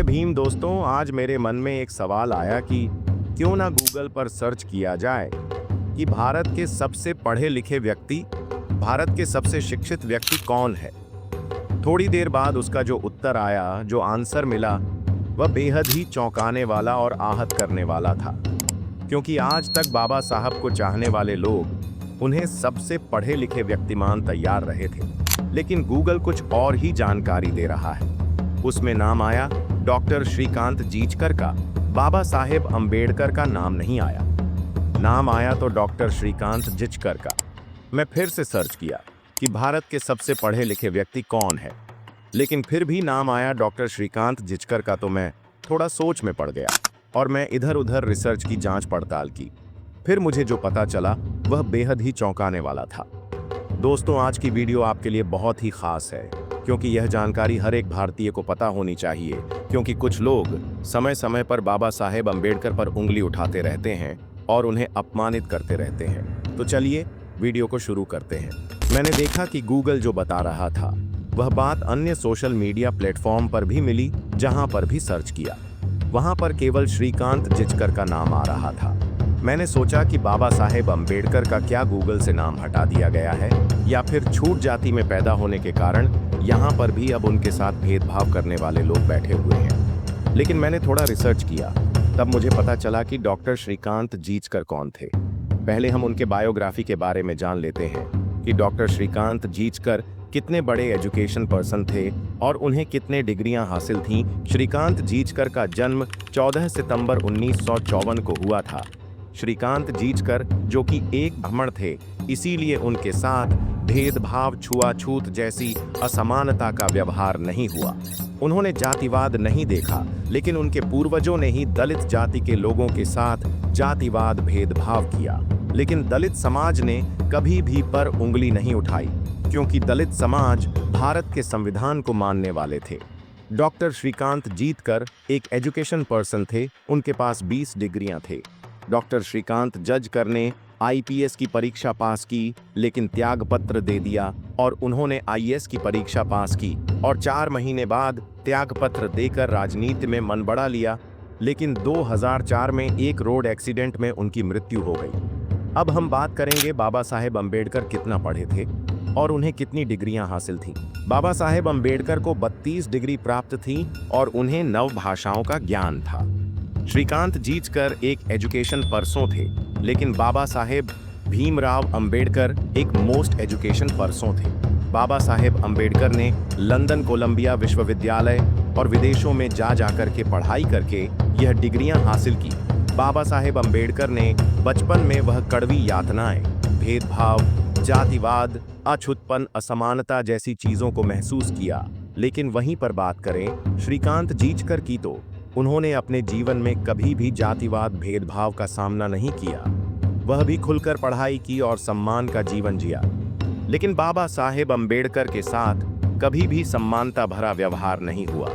जय भीम दोस्तों। आज मेरे मन में एक सवाल आया कि क्यों ना गूगल पर सर्च किया जाए कि भारत के सबसे पढ़े लिखे व्यक्ति, भारत के सबसे शिक्षित व्यक्ति कौन है। थोड़ी देर बाद उसका जो उत्तर आया, जो आंसर मिला, वह बेहद ही चौंकाने वाला और आहत करने वाला था। क्योंकि आज तक बाबा साहब को चाहने वाले लोग उन्हें सबसे पढ़े लिखे व्यक्तिमान तैयार रहे थे, लेकिन गूगल कुछ और ही जानकारी दे रहा है। उसमें नाम आया डॉक्टर श्रीकांत जीचकर का, बाबा साहेब अंबेडकर का नाम नहीं आया। नाम आया तो डॉक्टर श्रीकांत जिचकर का। मैं फिर से सर्च किया कि भारत के सबसे पढ़े लिखे व्यक्ति कौन है, लेकिन फिर भी नाम आया डॉक्टर श्रीकांत जिचकर का। तो मैं थोड़ा सोच में पड़ गया और मैं इधर उधर रिसर्च की जांच पड़ताल की। फिर मुझे जो पता चला वह बेहद ही चौंकाने वाला था। दोस्तों, आज की वीडियो आपके लिए बहुत ही खास है, क्योंकि यह जानकारी हर एक भारतीय को पता होनी चाहिए। क्योंकि कुछ लोग समय समय पर बाबा साहेब अंबेडकर पर उंगली उठाते रहते हैं और उन्हें अपमानित करते रहते हैं। तो चलिए वीडियो को शुरू करते हैं। मैंने देखा कि गूगल जो बता रहा था वह बात अन्य सोशल मीडिया प्लेटफॉर्म पर भी मिली। जहां पर भी सर्च किया वहां पर केवल श्रीकांत जिचकर का नाम आ रहा था। मैंने सोचा कि बाबा साहेब अंबेडकर का क्या गूगल से नाम हटा दिया गया है, या फिर छूट जाति में पैदा होने के कारण यहाँ पर भी अब उनके साथ भेदभाव करने वाले लोग बैठे हुए हैं। लेकिन मैंने थोड़ा रिसर्च किया, तब मुझे पता चला कि डॉक्टर श्रीकांत जीचकर कौन थे। पहले हम उनके बायोग्राफी के बारे में जान लेते हैं कि डॉक्टर श्रीकांत जीचकर कितने बड़े एजुकेशन पर्सन थे और उन्हें कितने डिग्रियां हासिल थीं। श्रीकांत जीचकर का जन्म 14 सितंबर 1954 को हुआ था। श्रीकांत जीचकर जो कि एक ब्राह्मण थे, इसीलिए उनके साथ भेदभाव, छुआछूत जैसी असमानता का व्यवहार नहीं हुआ। उन्होंने जातिवाद नहीं देखा, लेकिन उनके पूर्वजों ने ही दलित जाति के लोगों के साथ जातिवाद, भेदभाव किया। लेकिन दलित समाज ने कभी भी पर उंगली नहीं उठाई, क्योंकि दलित समाज भारत के संविधान को मानने वाले थे। डॉक्टर श्रीकांत जीचकर एक एजुकेशन पर्सन थे। उनके पास 20 डिग्रियां थे। डॉक्टर श्रीकांत जजकर ने आईपीएस की परीक्षा पास की, लेकिन त्याग पत्र दे दिया और उन्होंने आईएएस की परीक्षा पास की और 4 महीने बाद त्याग पत्र देकर राजनीति में मन बढ़ा लिया। लेकिन 2004 में एक रोड एक्सीडेंट में उनकी मृत्यु हो गई। अब हम बात करेंगे बाबा साहेब अंबेडकर कितना पढ़े थे और उन्हें कितनी डिग्रियां हासिल थीं। बाबा साहेब अंबेडकर को 32 डिग्री प्राप्त थी और उन्हें 9 भाषाओं का ज्ञान था। श्रीकांत जीचकर एक एजुकेशन पर्सन थे, लेकिन बाबा साहेब भीमराव अंबेडकर एक मोस्ट एजुकेशन पर्सन थे। बाबा साहेब अंबेडकर ने लंदन कोलंबिया विश्वविद्यालय और विदेशों में जाकर के पढ़ाई करके यह डिग्रियां हासिल की। बाबा साहेब अंबेडकर ने बचपन में वह कड़वी यातनाएं, भेदभाव, जातिवाद, अछूतपन, असमानता जैसी चीजों को महसूस किया। लेकिन वहीं पर बात करें श्रीकांत जीचकर की, तो उन्होंने अपने जीवन में कभी भी जातिवाद, भेदभाव का सामना नहीं किया। वह भी खुलकर पढ़ाई की और सम्मान का जीवन जिया। लेकिन बाबा साहेब अंबेडकर के साथ कभी भी सम्मानता भरा व्यवहार नहीं हुआ,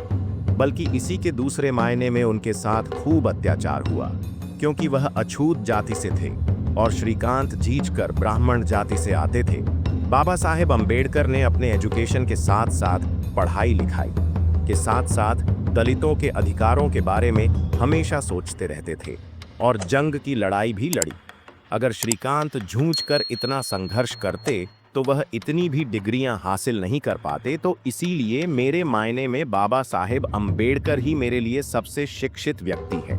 बल्कि इसी के दूसरे मायने में उनके साथ खूब अत्याचार हुआ, क्योंकि वह अछूत जाति से थे और श्रीकांत जीचकर ब्राह्मण जाति से आते थे। बाबा साहेब अंबेडकर ने अपने एजुकेशन के साथ साथ पढ़ाई लिखाई के साथ साथ दलितों के अधिकारों के बारे में हमेशा सोचते रहते थे और जंग की लड़ाई भी लड़ी। अगर श्रीकांत जूझकर इतना संघर्ष करते तो वह इतनी भी डिग्रियां हासिल नहीं कर पाते। तो इसीलिए मेरे मायने में बाबा साहेब अंबेडकर ही मेरे लिए सबसे शिक्षित व्यक्ति है,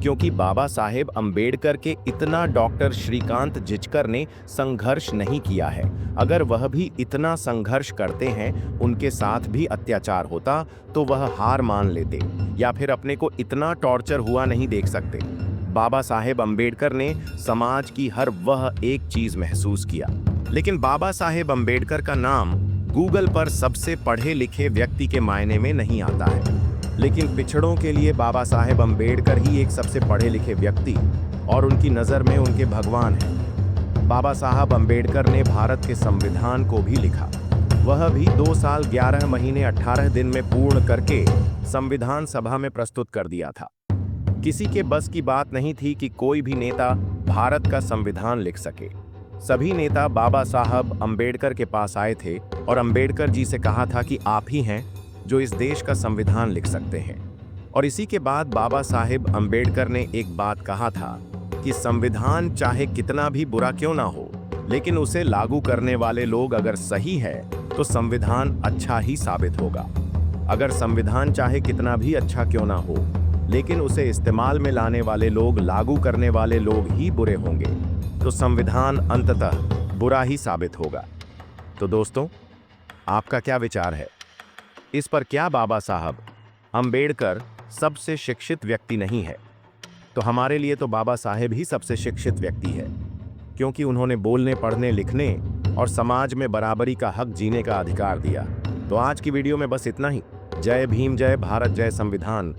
क्योंकि बाबा साहेब अंबेडकर के इतना डॉक्टर श्रीकांत जिचकर ने संघर्ष नहीं किया है। अगर वह भी इतना संघर्ष करते हैं, उनके साथ भी अत्याचार होता, तो वह हार मान लेते या फिर अपने को इतना टॉर्चर हुआ नहीं देख सकते। बाबा साहेब अंबेडकर ने समाज की हर वह एक चीज महसूस किया। लेकिन बाबा साहेब अंबेडकर का नाम गूगल पर सबसे पढ़े लिखे व्यक्ति के मायने में नहीं आता है, लेकिन पिछड़ों के लिए बाबा साहेब अंबेडकर ही एक सबसे पढ़े लिखे व्यक्ति और उनकी नज़र में उनके भगवान हैं। बाबा साहब अंबेडकर ने भारत के संविधान को भी लिखा, वह भी 2 साल 11 महीने 18 दिन में पूर्ण करके संविधान सभा में प्रस्तुत कर दिया था। किसी के बस की बात नहीं थी कि कोई भी नेता भारत का संविधान लिख सके। सभी नेता बाबा साहब अंबेडकर के पास आए थे और अंबेडकर जी से कहा था कि आप ही हैं जो इस देश का संविधान लिख सकते हैं। और इसी के बाद बाबा साहेब अंबेडकर ने एक बात कहा था कि संविधान चाहे कितना भी बुरा क्यों ना हो, लेकिन उसे लागू करने वाले लोग अगर सही है तो संविधान अच्छा ही साबित होगा। अगर संविधान चाहे कितना भी अच्छा क्यों ना हो, लेकिन उसे इस्तेमाल में लाने वाले लोग, लागू करने वाले लोग ही बुरे होंगे, तो संविधान अंततः बुरा ही साबित होगा। तो दोस्तों, आपका क्या विचार है इस पर? क्या बाबा साहब अंबेडकर सबसे शिक्षित व्यक्ति नहीं है? तो हमारे लिए तो बाबा साहेब ही सबसे शिक्षित व्यक्ति है, क्योंकि उन्होंने बोलने, पढ़ने, लिखने और समाज में बराबरी का हक जीने का अधिकार दिया। तो आज की वीडियो में बस इतना ही। जय भीम, जय भारत, जय संविधान।